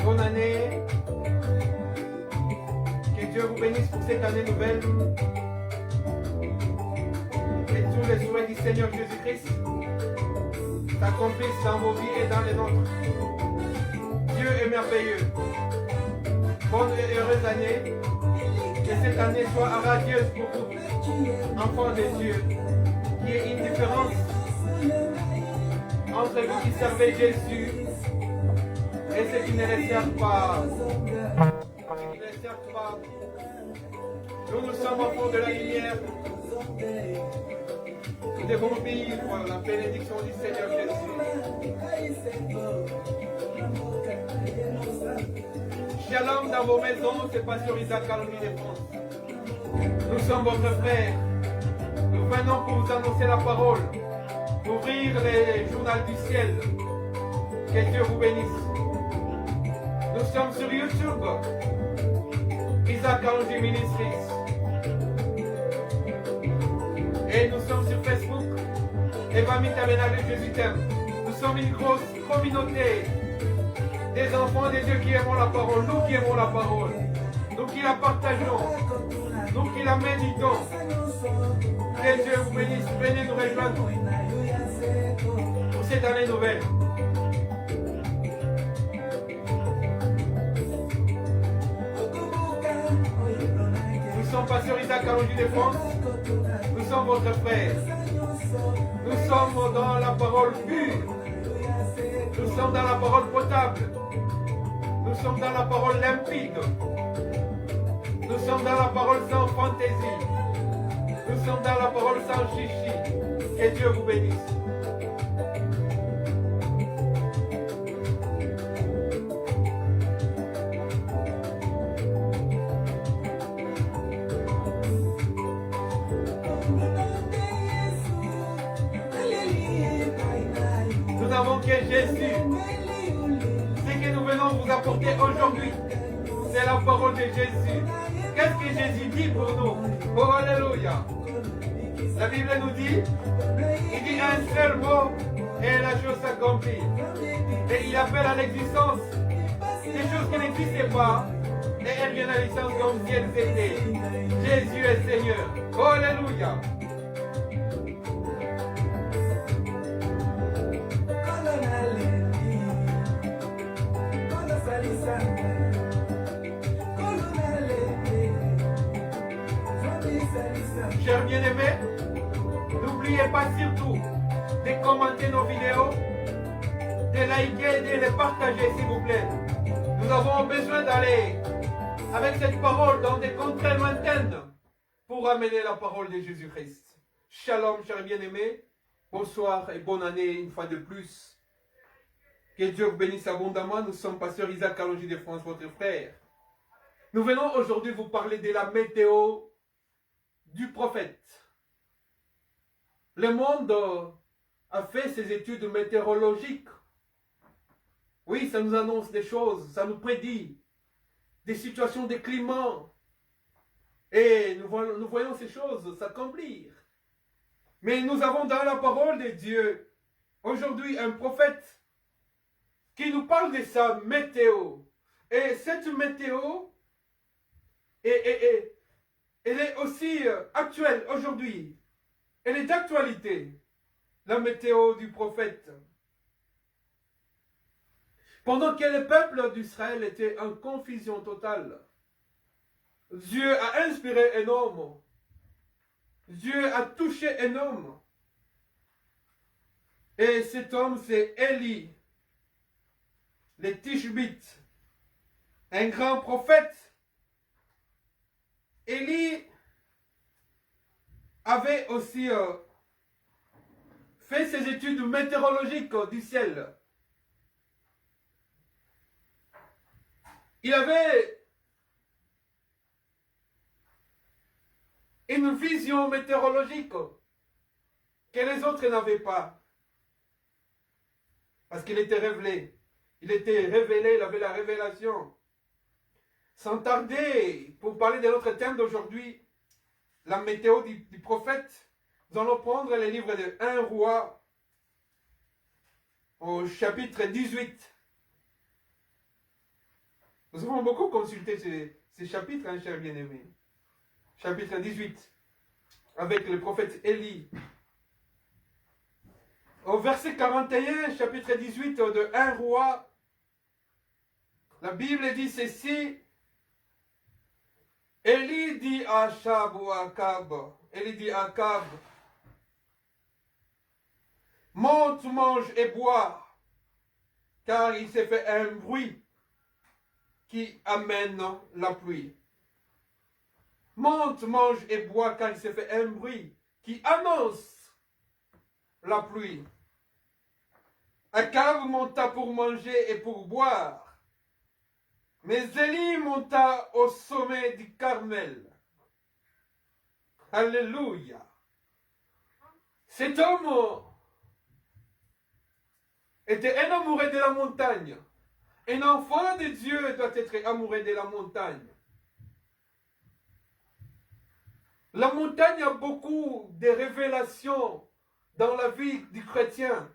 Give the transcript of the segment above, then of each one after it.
Bonne année. Que Dieu vous bénisse pour cette année nouvelle. Et tous les souhaits du Seigneur Jésus-Christ s'accomplissent dans vos vies et dans les nôtres. Dieu est merveilleux. Bonne et heureuse année. Que cette année soit radieuse pour vous, enfants de Dieu. Qu'il y ait une différence entre vous qui servez Jésus et ceux qui ne le servent pas. Nous sommes enfants de la lumière. Nous devons vivre la bénédiction du Seigneur Jésus. Shalom dans vos maisons, c'est Pasteur Isaac Calomnie de France. Nous sommes votre frère. Nous venons pour vous annoncer la parole, ouvrir les journaux du ciel. Que Dieu vous bénisse. Nous sommes sur YouTube, Isaac Calomnie Ministries. Et nous sommes sur Facebook, Evami Tabernacle Jésus t'aime. Nous sommes une grosse communauté des enfants de Dieu qui aimons la parole, nous qui aimons la parole, nous qui la partageons, nous qui la méditons. Que Dieu vous bénisse, venez nous rejoindre pour cette année nouvelle. Nous sommes Pasteur Isaac Calomnie de France, nous sommes votre frère. Nous sommes dans la parole pure, nous sommes dans la parole potable, nous sommes dans la parole limpide, nous sommes dans la parole sans fantaisie, nous sommes dans la parole sans chichi. Que Dieu vous bénisse. Nous avons que Jésus. Ce que nous venons vous apporter aujourd'hui, c'est la parole de Jésus. Qu'est-ce que Jésus dit pour nous? Oh, alléluia. La Bible nous dit, il dit un seul mot et la chose s'accomplit. Et il appelle à l'existence des choses qui n'existaient pas et elles viennent à l'existence comme si elles étaient. Jésus est Seigneur. Oh, alléluia. Chers bien-aimés, n'oubliez pas surtout de commenter nos vidéos, de liker et de les partager s'il vous plaît. Nous avons besoin d'aller avec cette parole dans des contrées lointaines pour amener la parole de Jésus-Christ. Shalom, chers bien-aimés. Bonsoir et bonne année une fois de plus. Que Dieu vous bénisse abondamment. Nous sommes Pasteur Isaac Calomnie de France, votre frère. Nous venons aujourd'hui vous parler de la météo du prophète. Le monde a fait ses études météorologiques. Oui, ça nous annonce des choses, ça nous prédit des situations de climat. Et nous voyons ces choses s'accomplir. Mais nous avons dans la parole de Dieu aujourd'hui un prophète qui nous parle de sa météo. Et cette météo elle est aussi actuelle aujourd'hui. Elle est d'actualité. La météo du prophète. Pendant que le peuple d'Israël était en confusion totale, Dieu a inspiré un homme. Dieu a touché un homme. Et cet homme, c'est Élie, le Tishbite, un grand prophète. Élie avait aussi fait ses études météorologiques du ciel. Il avait une vision météorologique que les autres n'avaient pas. Parce qu'il était révélé. Il était révélé, il avait la révélation. Sans tarder, pour parler de notre thème d'aujourd'hui, la météo du prophète, nous allons prendre les livres de 1 roi, au chapitre 18. Nous avons beaucoup consulté ces chapitres, hein, chers bien-aimés. Chapitre 18, avec le prophète Élie. Au verset 41, chapitre 18 de 1 roi, la Bible dit ceci. Élie dit à Achab ou à Akab, Élie dit à Akab, monte, mange et bois, car il s'est fait un bruit qui amène la pluie. Monte, mange et bois, car il s'est fait un bruit qui annonce la pluie. Akab monta pour manger et pour boire. Mais Élie monta au sommet du Carmel. Alléluia. Cet homme était un amoureux de la montagne. Un enfant de Dieu doit être amoureux de la montagne. La montagne a beaucoup de révélations dans la vie du chrétien.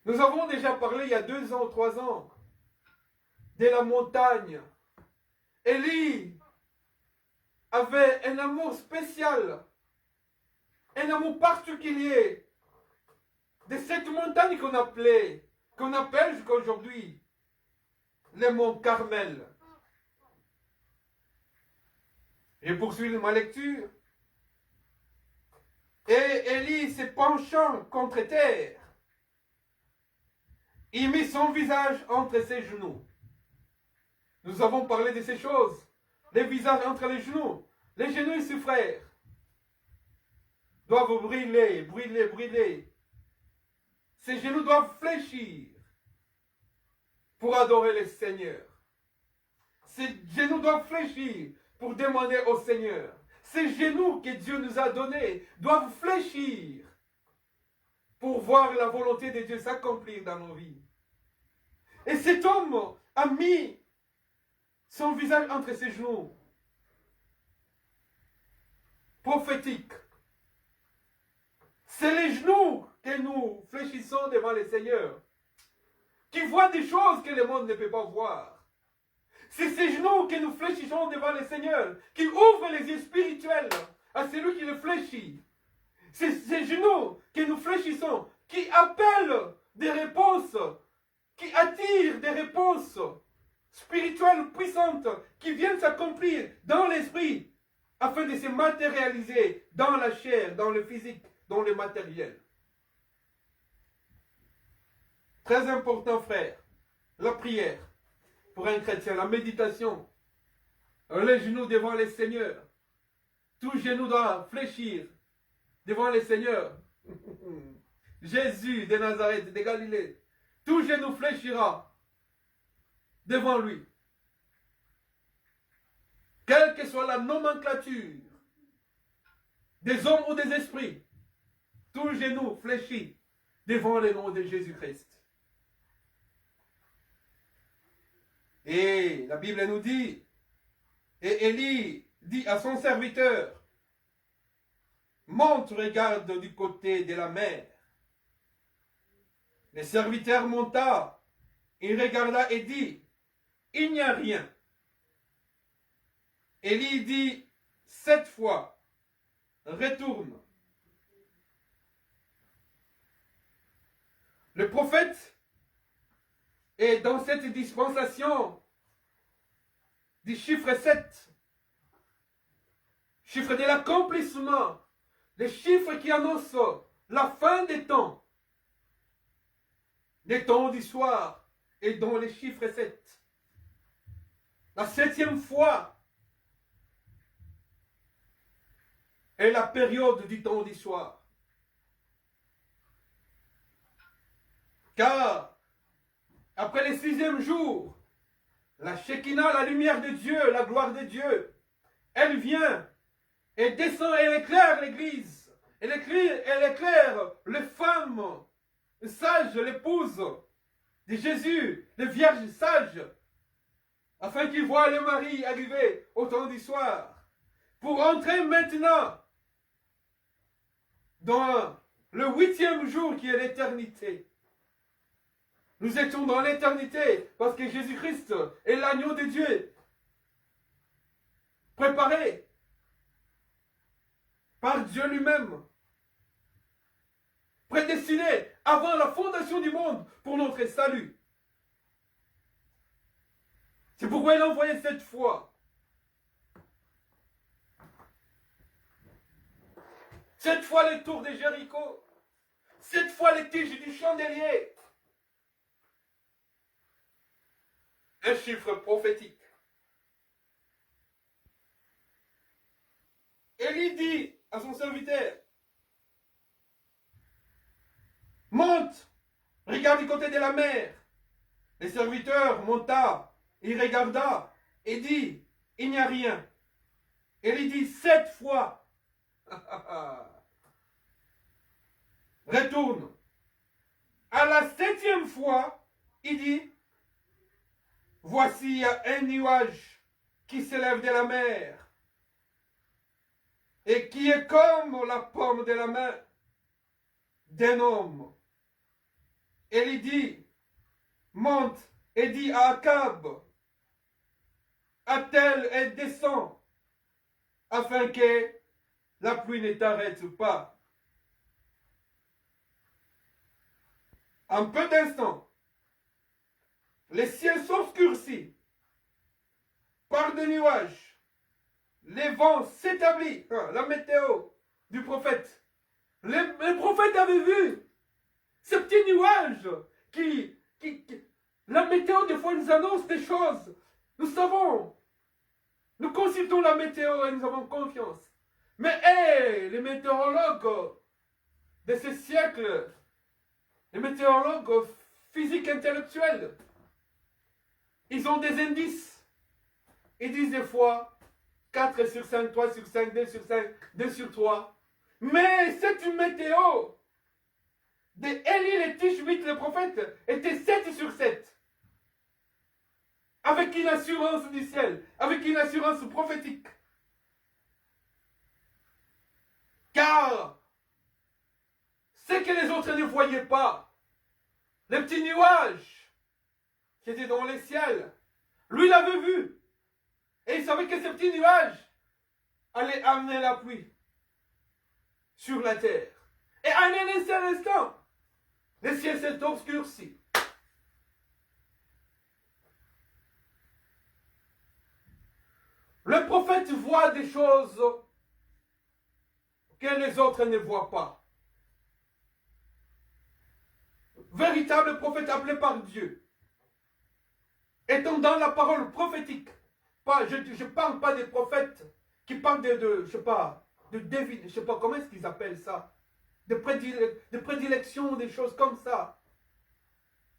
Nous avons déjà parlé il y a 2 ans, 3 ans, de la montagne. Élie avait un amour spécial, un amour particulier de cette montagne qu'on appelle jusqu'à aujourd'hui le mont Carmel. Je poursuis ma lecture. Et Élie se penchant contre terre, il mit son visage entre ses genoux. Nous avons parlé de ces choses. Les visages entre les genoux. Les genoux, ses frères, doivent brûler, brûler, brûler. Ces genoux doivent fléchir pour adorer le Seigneur. Ces genoux doivent fléchir pour demander au Seigneur. Ces genoux que Dieu nous a donnés doivent fléchir pour voir la volonté de Dieu s'accomplir dans nos vies. Et cet homme a mis son visage entre ses genoux. Prophétique. C'est les genoux que nous fléchissons devant le Seigneur, qui voient des choses que le monde ne peut pas voir. C'est ces genoux que nous fléchissons devant le Seigneur, qui ouvrent les yeux spirituels à celui qui le fléchit. C'est ces genoux que nous fléchissons, qui appellent des réponses, qui attirent des réponses spirituelles puissantes, qui viennent s'accomplir dans l'esprit, afin de se matérialiser dans la chair, dans le physique, dans le matériel. Très important, frère, la prière pour un chrétien, la méditation, les genoux devant le Seigneur. Tout genou doit fléchir devant le Seigneur. Jésus de Nazareth, de Galilée, tout genou fléchira devant lui. Quelle que soit la nomenclature des hommes ou des esprits, tout genou fléchit devant le nom de Jésus-Christ. Et la Bible nous dit, et Élie dit à son serviteur, monte, regarde du côté de la mer. Le serviteur monta, il regarda et dit, il n'y a rien. Élie dit 7 fois, retourne. Le prophète est dans cette dispensation du chiffre 7, chiffre de l'accomplissement, le chiffre qui annonce la fin des temps du soir, et dans le chiffre 7. La 7e fois est la période du temps du soir. Car après le 6e jour, la Shekinah, la lumière de Dieu, la gloire de Dieu, elle vient et descend et elle éclaire l'église. Elle éclaire les femmes sages, l'épouse de Jésus, les vierges sages, afin qu'ils voient le mari arriver au temps du soir, pour entrer maintenant dans le 8e jour qui est l'éternité. Nous étions dans l'éternité parce que Jésus-Christ est l'agneau de Dieu. Préparé par Dieu lui-même. Prédestiné avant la fondation du monde pour notre salut. C'est pourquoi il a envoyé cette foi. Cette fois les tours de Jéricho. Cette fois les tiges du chandelier. Un chiffre prophétique. Élie dit à son serviteur, monte, regarde du côté de la mer. Le serviteur monta, il regarda et dit, il n'y a rien. Élie dit 7 fois. Retourne. À la 7e fois, il dit, voici il y a un nuage qui s'élève de la mer et qui est comme la paume de la main d'un homme. Et il dit, monte et dit à Akab, attelle et descend, afin que la pluie ne t'arrête pas. En peu d'instants, le ciel s'obscurcit par des nuages. Les vents s'établissent. La météo du prophète. Le prophète avait vu ce petit nuage qui la météo, des fois, nous annonce des choses. Nous savons. Nous consultons la météo et nous avons confiance. Mais les météorologues de ce siècle, les météorologues physiques intellectuels, ils ont des indices. Ils disent des fois 4 sur 5, 3 sur 5, 2 sur 5, 2 sur 3. Mais cette météo de Élie le Tishbite, le prophète, était 7 sur 7. Avec une assurance du ciel, avec une assurance prophétique. Car ce que les autres ne voyaient pas, les petits nuages qui étaient dans les ciels, lui l'avait vu. Et il savait que ces petits nuages allaient amener la pluie sur la terre. Et en un seul instant, le ciel s'est obscurci. Le prophète voit des choses que les autres ne voient pas. Véritable prophète appelé par Dieu. Étant dans la parole prophétique. Je ne parle pas des prophètes qui parlent je sais pas, je sais pas comment est-ce qu'ils appellent ça. De prédilection, des choses comme ça.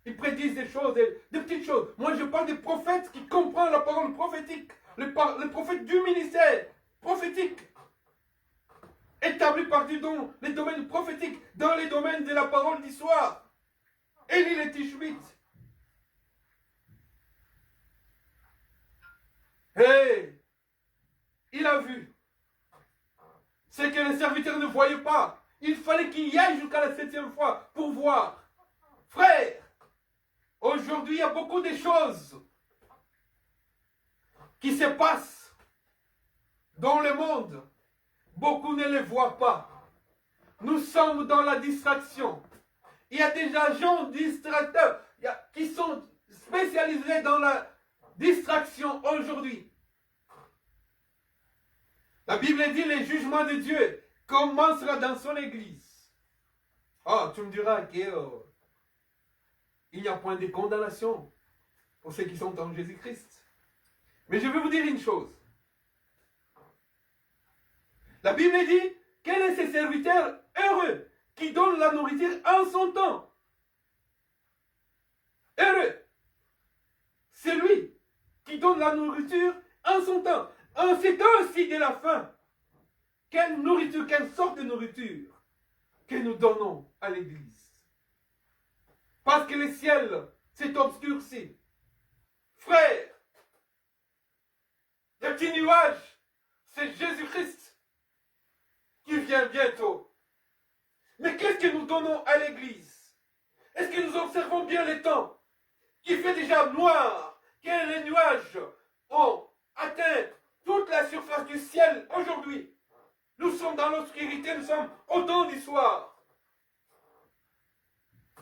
Ils prédisent des choses, des petites choses. Moi, je parle des prophètes qui comprennent la parole prophétique. Les prophètes du ministère prophétique. Établis par Dieu dans les domaines prophétiques, dans les domaines de la parole d'histoire. Élie le Tishbite. Il a vu ce que les serviteurs ne voyaient pas. Il fallait qu'il y aille jusqu'à la 7e fois pour voir. Frère, aujourd'hui il y a beaucoup de choses qui se passent dans le monde. Beaucoup ne les voient pas. Nous sommes dans la distraction. Il y a des agents distracteurs qui sont spécialisés dans la distraction aujourd'hui. La Bible dit le jugement de Dieu commencera dans son église. Oh, tu me diras qu'il n'y a point de condamnation pour ceux qui sont en Jésus-Christ. Mais je vais vous dire une chose. La Bible dit, quel est ce serviteur heureux qui donne la nourriture en son temps? Heureux. C'est lui qui donne la nourriture en son temps. En ces temps-ci de la faim, quelle nourriture, quelle sorte de nourriture que nous donnons à l'église? Parce que le ciel s'est obscurci. Frère, le petit nuage, c'est Jésus-Christ qui vient bientôt. Mais qu'est-ce que nous donnons à l'Église? Est-ce que nous observons bien les temps qui fait déjà noir, que les nuages ont atteint toute la surface du ciel aujourd'hui? Nous sommes dans l'obscurité, nous sommes au temps du soir.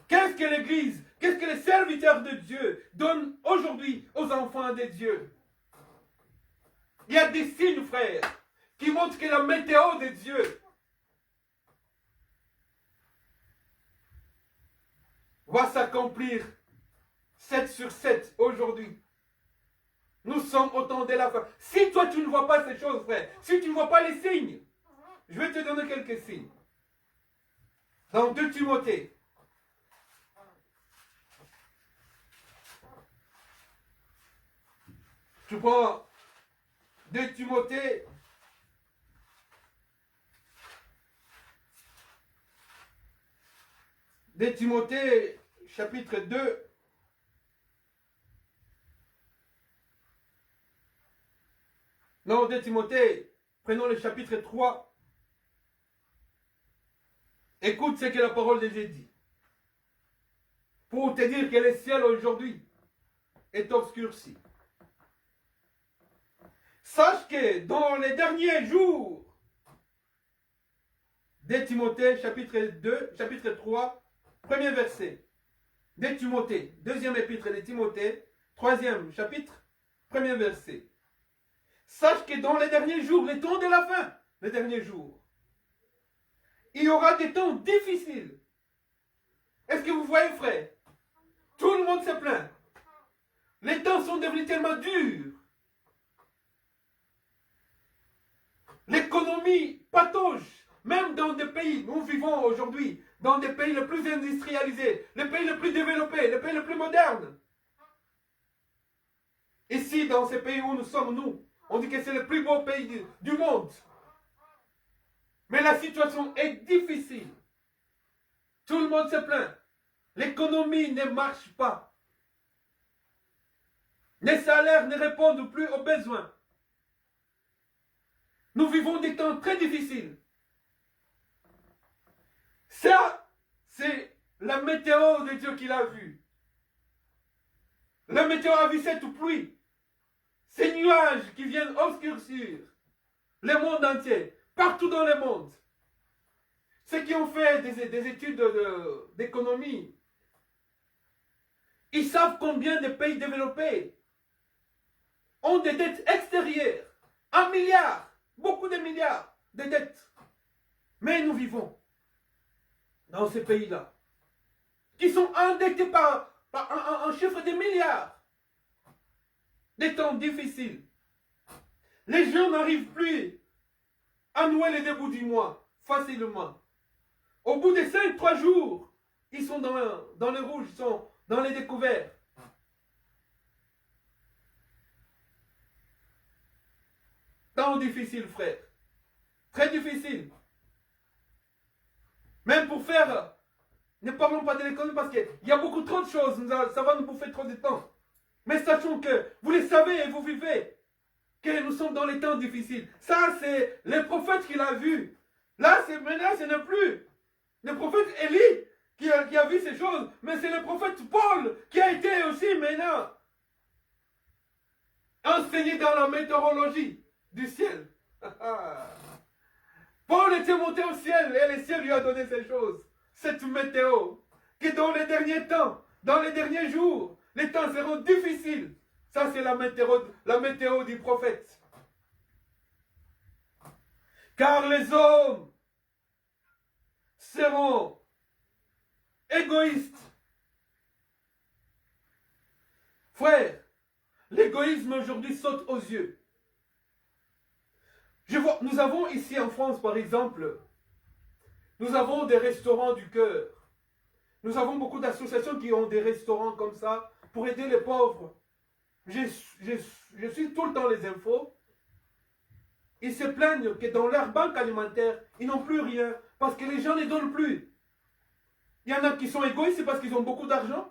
Qu'est-ce que l'Église, qu'est-ce que les serviteurs de Dieu donnent aujourd'hui aux enfants de Dieu? Il y a des signes, frères, qui montrent que la météo de Dieu va s'accomplir 7 sur 7 aujourd'hui. Nous sommes au temps de la fin. Si toi tu ne vois pas ces choses, frère, si tu ne vois pas les signes, je vais te donner quelques signes. Dans 2 Timothée. Tu prends 2 Timothée. De Timothée, chapitre 2. Non, de Timothée, prenons le chapitre 3. Écoute ce que la parole de Dieu dit. Pour te dire que le ciel aujourd'hui est obscurci. Sache que dans les derniers jours, de Timothée, chapitre 2, chapitre 3, premier verset. De Timothée, deuxième épître de Timothée, troisième chapitre, premier verset. Sache que dans les derniers jours, les temps de la fin, les derniers jours, il y aura des temps difficiles. Est-ce que vous voyez, frère? Tout le monde se plaint. Les temps sont devenus tellement durs. L'économie patauge. Même dans des pays, nous vivons aujourd'hui, dans des pays les plus industrialisés, les pays les plus développés, les pays les plus modernes. Ici, dans ces pays où nous sommes, nous, on dit que c'est le plus beau pays du monde. Mais la situation est difficile. Tout le monde se plaint. L'économie ne marche pas. Les salaires ne répondent plus aux besoins. Nous vivons des temps très difficiles. Ça, c'est la météo de Dieu qu'il a vue. La météo a vu cette pluie. Ces nuages qui viennent obscurcir le monde entier, partout dans le monde. Ceux qui ont fait des études d'économie, ils savent combien de pays développés ont des dettes extérieures. 1 milliard, beaucoup de milliards de dettes. Mais nous vivons dans ces pays-là, qui sont endettés par un chiffre de milliards. Des temps difficiles. Les gens n'arrivent plus à nouer les débuts du mois facilement. Au bout de 5-3 jours, ils sont dans le rouge, ils sont dans les découverts. Temps difficile, frère. Très difficile. Même pour faire, ne parlons pas de l'économie parce qu'il y a beaucoup trop de choses, ça va nous bouffer trop de temps. Mais sachons que vous le savez et vous vivez, que nous sommes dans les temps difficiles. Ça, c'est le prophète qui l'a vu. Là, maintenant, ce n'est plus le prophète Élie qui a vu ces choses, mais c'est le prophète Paul qui a été aussi maintenant enseigné dans la météorologie du ciel. Paul était monté au ciel et le ciel lui a donné ces choses, cette météo, que dans les derniers temps, dans les derniers jours, les temps seront difficiles. Ça, c'est la météo du prophète. Car les hommes seront égoïstes. Frère, l'égoïsme aujourd'hui saute aux yeux. Nous avons ici en France, par exemple, nous avons des restaurants du cœur. Nous avons beaucoup d'associations qui ont des restaurants comme ça pour aider les pauvres. Je suis tout le temps les infos. Ils se plaignent que dans leur banque alimentaire, ils n'ont plus rien parce que les gens ne donnent plus. Il y en a qui sont égoïstes parce qu'ils ont beaucoup d'argent.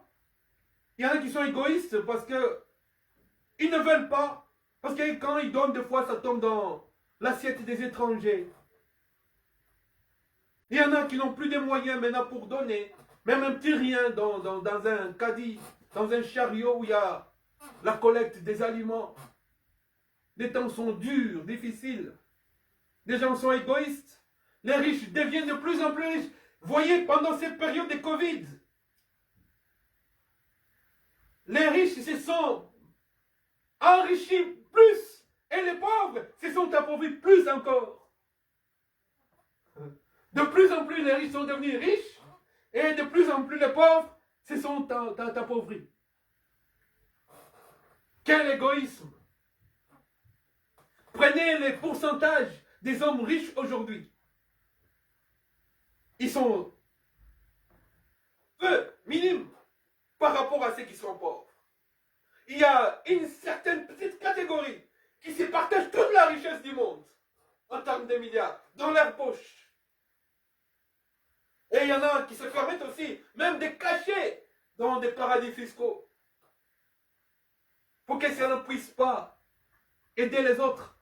Il y en a qui sont égoïstes parce qu'ils ne veulent pas. Parce que quand ils donnent, des fois, ça tombe dans l'assiette des étrangers. Il y en a qui n'ont plus de moyens maintenant pour donner. Même un petit rien dans un caddie, dans un chariot où il y a la collecte des aliments. Les temps sont durs, difficiles. Les gens sont égoïstes. Les riches deviennent de plus en plus riches. Voyez, pendant cette période de Covid, les riches se sont enrichis plus et les pauvres se sont appauvris plus encore. De plus en plus, les riches sont devenus riches et de plus en plus, les pauvres se sont appauvris. Quel égoïsme! Prenez les pourcentages des hommes riches aujourd'hui. Ils sont peu, minimes, par rapport à ceux qui sont pauvres. Il y a une certaine petite catégorie qui se partage toute la richesse du monde, en termes de milliards, dans leur poche. Et il y en a qui se permettent aussi, même de cacher dans des paradis fiscaux, pour que ça ne puisse pas aider les autres.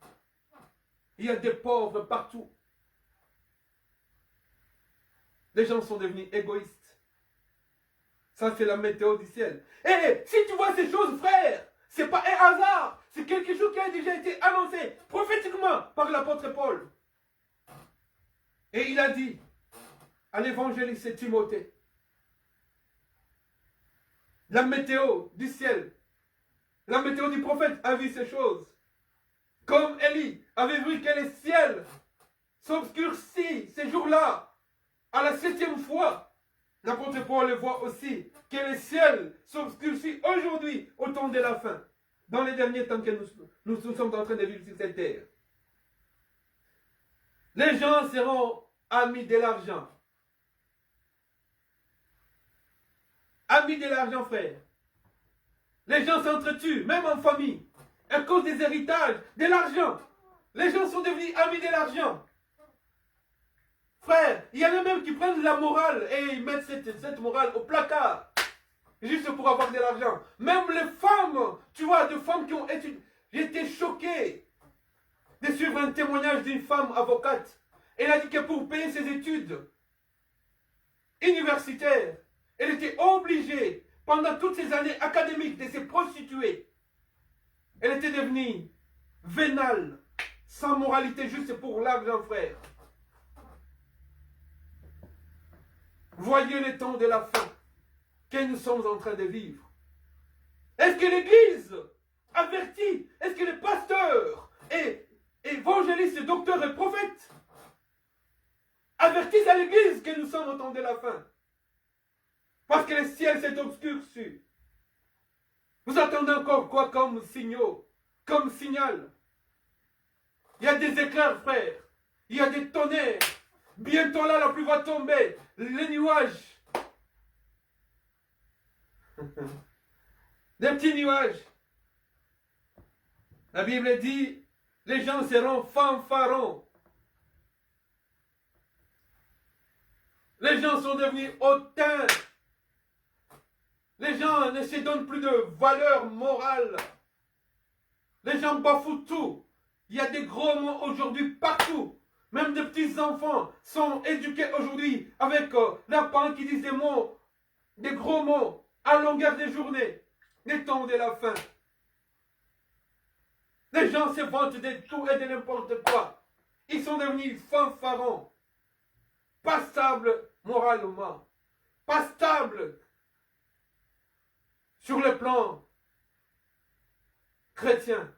Il y a des pauvres partout. Les gens sont devenus égoïstes. Ça, c'est la météo du ciel. Et si tu vois ces choses, frère, ce n'est pas un hasard. C'est quelque chose qui a déjà été annoncé prophétiquement par l'apôtre Paul. Et il a dit à l'évangéliste Timothée, la météo du ciel, la météo du prophète a vu ces choses. Comme Élie avait vu que le ciel s'obscurcit ces jours-là, à la 7e fois, l'apôtre Paul le voit aussi, que le ciel s'obscurcit aujourd'hui au temps de la fin, dans les derniers temps que nous sommes en train de vivre sur cette terre. Les gens seront amis de l'argent. Amis de l'argent, frère. Les gens s'entretuent, même en famille, à cause des héritages, de l'argent. Les gens sont devenus amis de l'argent. Frère, il y en a même qui prennent la morale et ils mettent cette morale au placard. Juste pour avoir de l'argent. Même les femmes, tu vois, des femmes qui ont étudié. J'étais choqué de suivre un témoignage d'une femme avocate. Elle a dit que pour payer ses études universitaires, elle était obligée, pendant toutes ces années académiques, de se prostituer. Elle était devenue vénale, sans moralité, juste pour l'argent, frère. Voyez le temps de la fin que nous sommes en train de vivre. Est-ce que l'Église avertit? Est-ce que les pasteurs et évangélistes, docteurs et prophètes avertissent à l'Église que nous sommes au temps de la fin? Parce que le ciel s'est obscurci. Vous attendez encore quoi comme signaux, comme signal? Il y a des éclairs, frère. Il y a des tonnerres. Bientôt là, la pluie va tomber. Les nuages. Des petits nuages. La Bible dit, les gens seront fanfarons. Les gens sont devenus hautains. Les gens ne se donnent plus de valeur morale. Les gens bafouent tout. Il y a des gros mots aujourd'hui partout. Même des petits enfants sont éduqués aujourd'hui avec leurs parents qui disent des mots, des gros mots à longueur de journée. Les temps de la fin. Les gens se vantent de tout et de n'importe quoi. Ils sont devenus fanfarons. Pas stables moralement. Pas stables sur le plan chrétien.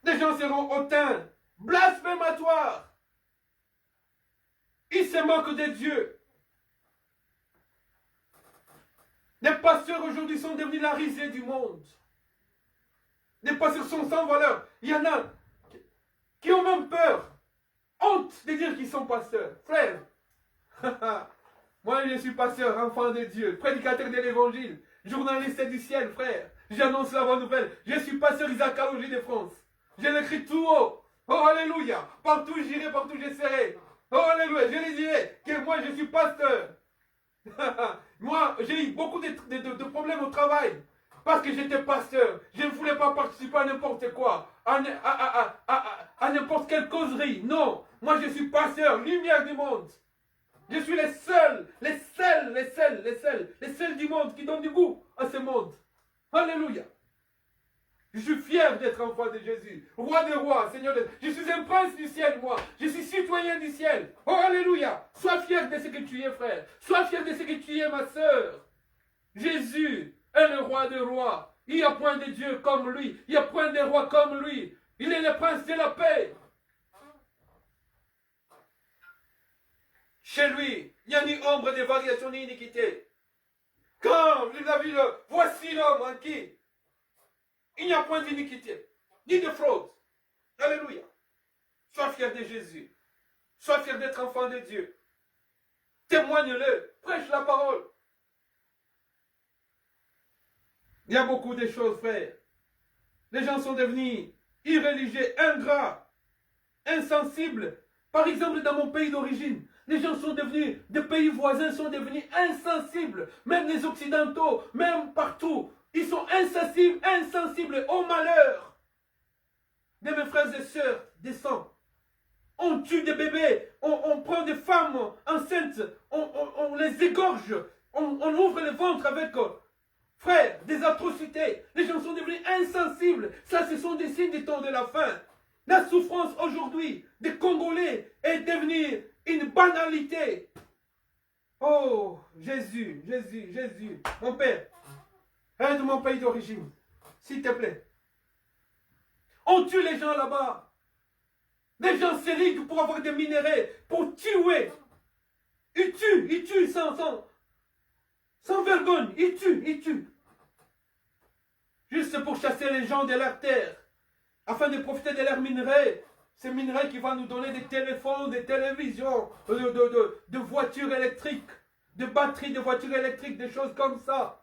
Les gens seront hautains, blasphématoires. Ils se moquent de Dieu. Les pasteurs aujourd'hui sont devenus la risée du monde. Les pasteurs sont sans valeur. Il y en a qui ont même peur, honte de dire qu'ils sont pasteurs. Frère, moi je suis pasteur, enfant de Dieu, prédicateur de l'évangile, journaliste du ciel, frère. J'annonce la bonne nouvelle. Je suis pasteur Isaac Alogie de France. Je l'écris tout haut. Oh, alléluia. Partout j'irai, partout je serai. Oh, alléluia. Je les dirai que moi je suis pasteur. Moi, j'ai eu beaucoup de problèmes au travail. Parce que j'étais pasteur. Je ne voulais pas participer à n'importe quoi. À à n'importe quelle causerie. Non, moi je suis pasteur, lumière du monde. Je suis les seuls du monde qui donnent du goût à ce monde. Alléluia. Je suis fier d'être enfant de Jésus, roi des rois, Seigneur de... Je suis un prince du ciel, moi. Je suis citoyen du ciel. Oh, alléluia. Sois fier de ce que tu es, frère. Sois fier de ce que tu es, ma soeur. Jésus est le roi des rois. Il n'y a point de Dieu comme lui. Il n'y a point de roi comme lui. Il est le prince de la paix. Chez lui, il n'y a ni ombre de variation ni iniquité. Quand il a vu voici l'homme en qui il n'y a point d'iniquité, ni de fraude. Alléluia. Sois fier de Jésus. Sois fier d'être enfant de Dieu. Témoigne-le. Prêche la parole. Il y a beaucoup de choses, frère. Les gens sont devenus irréligieux, ingrats, insensibles. Par exemple, dans mon pays d'origine, les gens sont devenus, des pays voisins sont devenus insensibles. Même les Occidentaux, même partout. Ils sont insensibles au malheur de mes frères et sœurs des sangs. On tue des bébés, on prend des femmes enceintes, on les égorge, on ouvre les ventres avec, frère, des atrocités. Les gens sont devenus insensibles. Ça, ce sont des signes du temps de la fin. La souffrance aujourd'hui des Congolais est devenue une banalité. Oh, Jésus, Jésus, Jésus, mon Père. Aide mon pays d'origine, s'il te plaît. On tue les gens là-bas. Les gens se liguent pour avoir des minéraux, pour tuer. Ils tuent sans vergogne. Ils tuent. Juste pour chasser les gens de leur terre, afin de profiter de leurs minerais. Ces minerais qui vont nous donner des téléphones, des télévisions, de voitures électriques, de batteries de voitures électriques, des choses comme ça.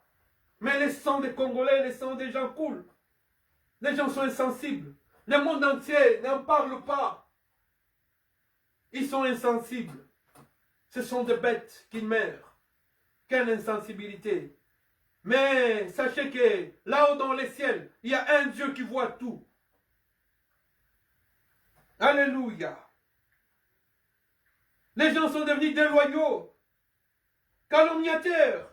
Mais les sangs des Congolais, les sangs des gens coulent. Les gens sont insensibles. Le monde entier n'en parle pas. Ils sont insensibles. Ce sont des bêtes qui meurent. Quelle insensibilité. Mais sachez que là-haut dans les ciels, il y a un Dieu qui voit tout. Alléluia. Les gens sont devenus déloyaux, calomniateurs.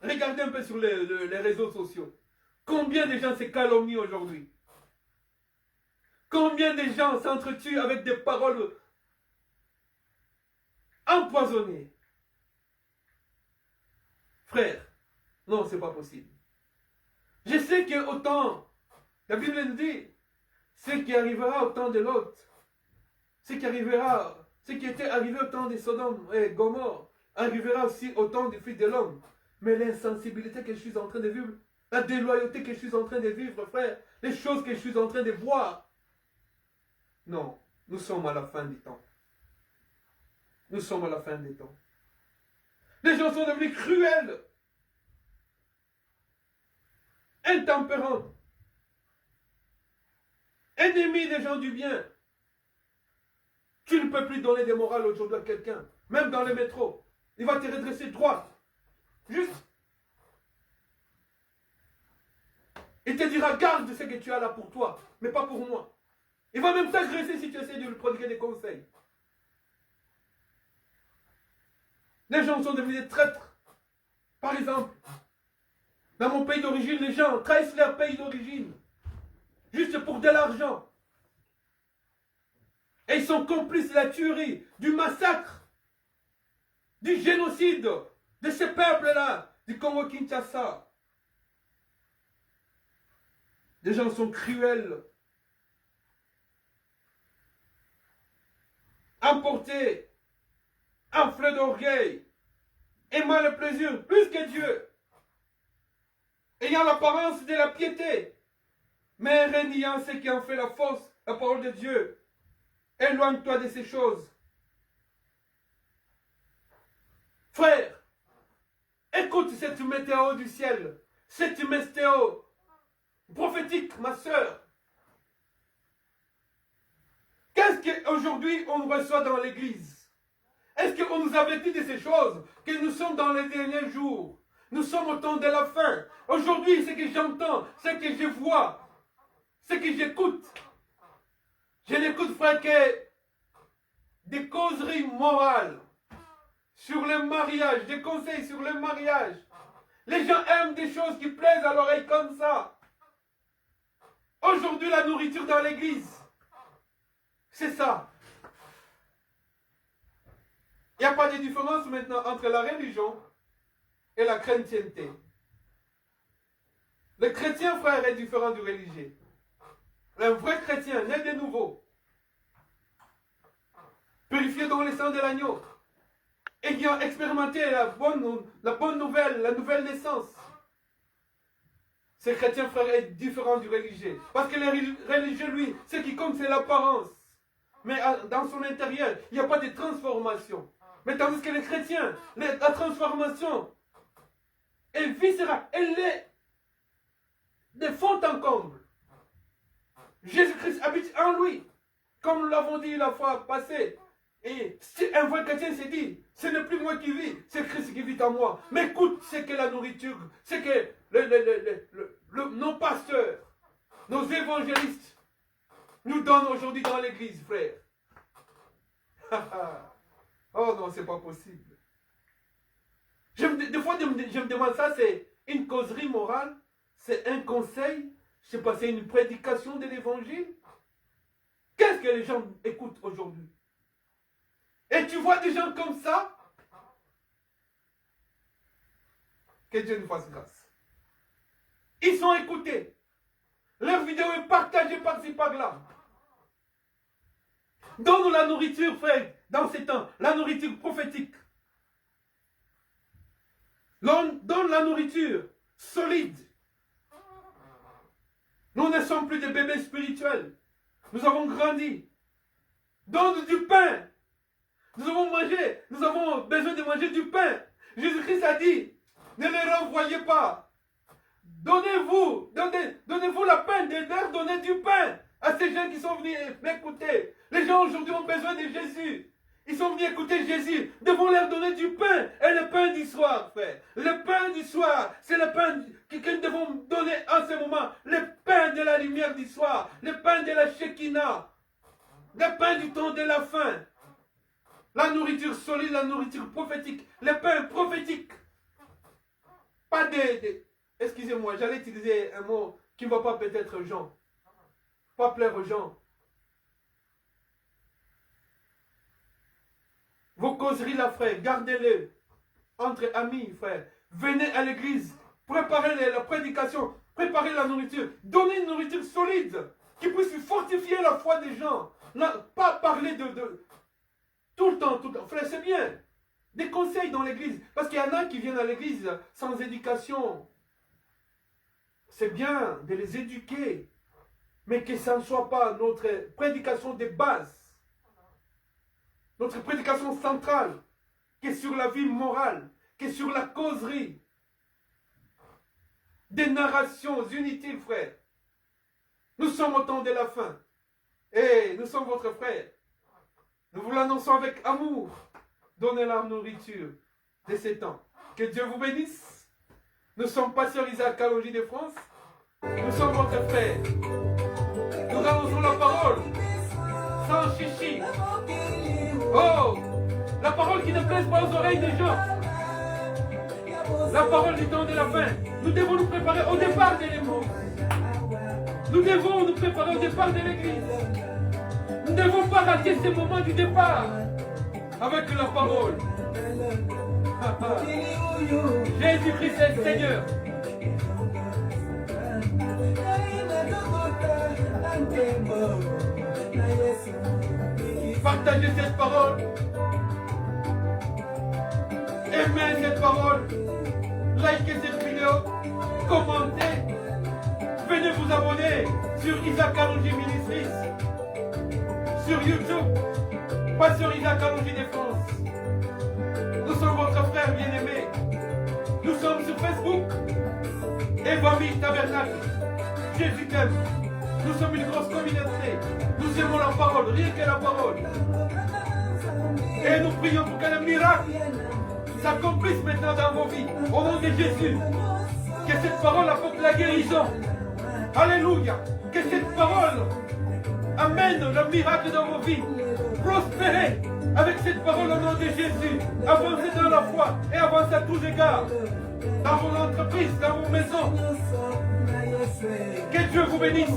Regardez un peu sur les réseaux sociaux. Combien de gens se calomnient aujourd'hui? Combien de gens s'entretuent avec des paroles empoisonnées? Frère, non, c'est pas possible. Je sais que autant, la Bible nous dit, ce qui arrivera au temps de Lot, ce qui était arrivé au temps de Sodome et Gomorrhe, arrivera aussi au temps du Fils de l'homme. Mais l'insensibilité que je suis en train de vivre, la déloyauté que je suis en train de vivre, frère, les choses que je suis en train de voir. Non, nous sommes à la fin du temps. Nous sommes à la fin des temps. Les gens sont devenus cruels, intempérants, ennemis des gens du bien. Tu ne peux plus donner des morales aujourd'hui à quelqu'un, même dans le métro. Il va te redresser droit. Juste. Il te dira, garde ce que tu as là pour toi, mais pas pour moi. Il va même t'agresser si tu essaies de lui prodiguer des conseils. Les gens sont devenus des traîtres. Par exemple, dans mon pays d'origine, les gens trahissent leur pays d'origine. Juste pour de l'argent. Et ils sont complices de la tuerie, du massacre, du génocide de ces peuples-là, du Congo-Kinshasa. Les gens sont cruels, emportés, enflés d'orgueil, aimant le plaisir plus que Dieu, ayant l'apparence de la piété, mais reniant ce qui en fait la force, la parole de Dieu. Éloigne-toi de ces choses. Frère, écoute cette météo du ciel, cette météo prophétique, ma soeur. Qu'est-ce qu'aujourd'hui on reçoit dans l'église? Est-ce qu'on nous avait dit de ces choses, que nous sommes dans les derniers jours? Nous sommes au temps de la fin. Aujourd'hui, ce que j'entends, ce que je vois, ce que j'écoute, Je n'écoute, frère, que des causeries morales sur le mariage, des conseils sur le mariage. Les gens aiment des choses qui plaisent à l'oreille comme ça. Aujourd'hui, la nourriture dans l'église, c'est ça. Il n'y a pas de différence maintenant entre la religion et la chrétienté. Le chrétien, frère, est différent du religieux. Un vrai chrétien, né de nouveau, purifié dans le sang de l'agneau, ayant expérimenté la bonne nouvelle, la nouvelle naissance. Ce chrétien, frère, est différent du religieux. Parce que le religieux, lui, ce qui compte, c'est l'apparence. Mais dans son intérieur, il n'y a pas de transformation. Mais tandis que le chrétien, la transformation est viscérale, elle est de fond en comble. Jésus-Christ habite en lui, comme nous l'avons dit la fois passée. Et si un vrai chrétien s'est dit, ce n'est plus moi qui vis, c'est Christ qui vit en moi. Mais écoute, c'est que la nourriture, c'est que nos pasteurs, nos évangélistes nous donnent aujourd'hui dans l'église, frère. Oh non, c'est pas possible. Des fois, je me demande ça, c'est une causerie morale, c'est un conseil, je sais pas, c'est une prédication de l'évangile. Qu'est-ce que les gens écoutent aujourd'hui? Et tu vois des gens comme ça? Que Dieu nous fasse grâce. Ils sont écoutés. Leur vidéo est partagée par-ci, par-là. Donne-nous la nourriture, frère, dans ces temps. La nourriture prophétique. Donne la nourriture solide. Nous ne sommes plus des bébés spirituels. Nous avons grandi. Donne du pain. Nous avons mangé. Nous avons besoin de manger du pain. Jésus-Christ a dit, ne les renvoyez pas. Donnez-vous la peine de leur donner du pain à ces gens qui sont venus m'écouter. Les gens aujourd'hui ont besoin de Jésus. Ils sont venus écouter Jésus. Devons leur donner du pain. Et le pain du soir, frère. Le pain du soir, c'est le pain que nous devons donner en ce moment. Le pain de la lumière du soir. Le pain de la Shekinah. Le pain du temps de la fin. La nourriture solide, la nourriture prophétique. Le pain prophétique. Pas excusez-moi, j'allais utiliser un mot qui ne va pas peut-être aux gens. Pas plaire aux gens. Vos causeries là, frère, gardez-les entre amis, frère. Venez à l'église, préparez la prédication, préparez la nourriture. Donnez une nourriture solide qui puisse fortifier la foi des gens. Pas parler de tout le temps. Frère, c'est bien. Des conseils dans l'église. Parce qu'il y en a qui viennent à l'église sans éducation. C'est bien de les éduquer. Mais que ça ne soit pas notre prédication de base. Notre prédication centrale, qui est sur la vie morale, qui est sur la causerie. Des narrations inutiles, frère. Nous sommes au temps de la fin. Et nous sommes votre frère. Nous vous l'annonçons avec amour. Donnez la nourriture de ces temps. Que Dieu vous bénisse. Nous sommes Pasteur Isaac Kaloji de France. Nous sommes votre frère. Nous annonçons la parole sans chichi. Oh, la parole qui ne plaise pas aux oreilles des gens. La parole du temps de la fin. Nous devons nous préparer au départ de l'église. Nous devons nous préparer au départ de l'église. Nous ne devons pas rater ce moment du départ avec la parole. Jésus-Christ est le Seigneur. Partagez cette parole. Aimez cette parole. Likez cette vidéo. Commentez. Venez vous abonner sur Isaac Kaloji Ministries. Sur YouTube. Pasteur Isaac Kaloji de France. Nous sommes votre frère bien-aimé. Nous sommes sur Facebook. Evami Tabernacle. Jésus t'aime. Nous sommes une grosse communauté. Nous aimons la parole, rien que la parole. Et nous prions pour que le miracle s'accomplisse maintenant dans vos vies. Au nom de Jésus. Que cette parole apporte la guérison. Alléluia. Que cette parole amène le miracle dans vos vies. Prospérez avec cette parole au nom de Jésus. Avancez dans la foi et avancez à tous égards. Dans vos entreprises, dans vos maisons. Que Dieu vous bénisse.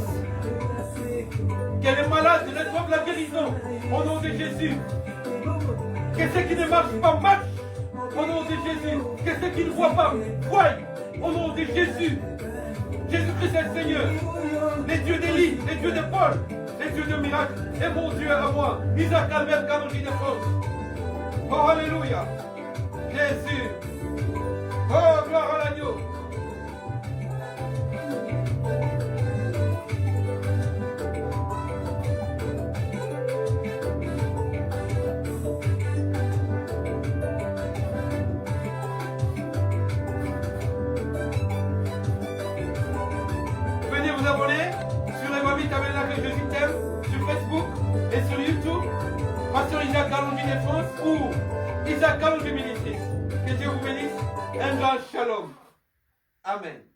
Que les malades reçoivent la guérison au nom de Jésus. Que ceux qui ne marchent pas marchent au nom de Jésus. Que ceux qui ne voient pas voient au nom de Jésus. Jésus-Christ est le Seigneur. Les dieux d'Élie, les dieux de Paul, les dieux de miracles. Et mon Dieu à moi, Isaac Albert Kanoji de force. Oh, alléluia. Jésus. Oh, gloire à l'agneau. Venez vous abonner sur Ewabi Tabernacle Jésus t'aime, sur Facebook et sur YouTube, Pasteur Isaac Kanoji de France ou Isaac Kanoji Ministries. Que Dieu vous bénisse. Un grand shalom. Amen.